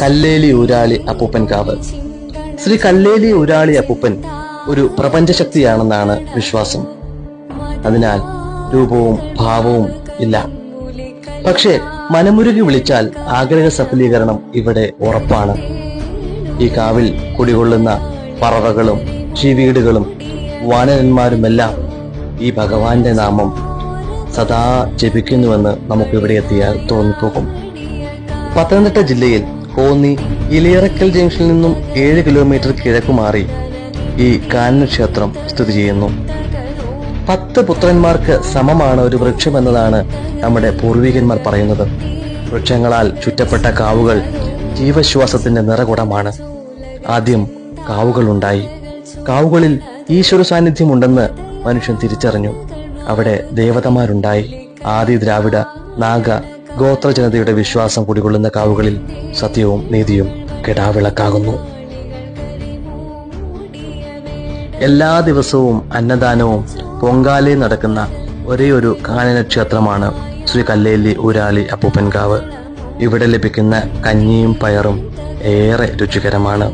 കല്ലേലി ഊരാളി അപ്പൂപ്പൻ കാവ്. ശ്രീ കല്ലേലി ഊരാളി അപ്പൂപ്പൻ ഒരു പ്രപഞ്ചശക്തിയാണെന്നാണ് വിശ്വാസം. അതിനാൽ രൂപവും ഭാവവും ഇല്ല. പക്ഷേ മനമുരുകി വിളിച്ചാൽ ആഗ്രഹ സഫലീകരണം ഇവിടെ ഉറപ്പാണ്. ഈ കാവിൽ കുടികൊള്ളുന്ന പറവകളും ജീവികളും വാനരന്മാരുമെല്ലാം ഈ ഭഗവാന്റെ നാമം സദാ ജപിക്കുന്നുവെന്ന് നമുക്ക് ഇവിടെ എത്തിയാൽ തോന്നിപ്പോകും. പത്തനംതിട്ട ജില്ലയിൽ കോന്നി ഇലയിറക്കൽ ജംഗ്ഷനിൽ നിന്നും 7 കിലോമീറ്റർ കിഴക്കു മാറി ഈ കാനന ക്ഷേത്രം സ്ഥിതി ചെയ്യുന്നു. 10 പുത്രന്മാർക്ക് സമമാണ് ഒരു വൃക്ഷം എന്നതാണ് നമ്മുടെ പൂർവികന്മാർ പറയുന്നത്. വൃക്ഷങ്ങളാൽ ചുറ്റപ്പെട്ട കാവുകൾ ജീവശ്വാസത്തിന്റെ നിറകുടമാണ്. ആദ്യം കാവുകൾ ഉണ്ടായി. കാവുകളിൽ ഈശ്വര സാന്നിധ്യമുണ്ടെന്ന് മനുഷ്യൻ തിരിച്ചറിഞ്ഞു. അവിടെ ദേവതമാരുണ്ടായി. ആദി ദ്രാവിഡ നാഗ ഗോത്ര ജനതയുടെ വിശ്വാസം കുടികൊള്ളുന്ന കാവുകളിൽ സത്യവും നീതിയും കെടാവിളക്കാകുന്നു. എല്ലാ ദിവസവും അന്നദാനവും പൊങ്കാലയും നടക്കുന്ന ഒരേ ഒരു കാനന ക്ഷേത്രമാണ് ശ്രീ കല്ലേലി ഊരാളി അപ്പൂപ്പൻ കാവ്. ഇവിടെ ലഭിക്കുന്ന കഞ്ഞിയും പയറും ഏറെ രുചികരമാണ്.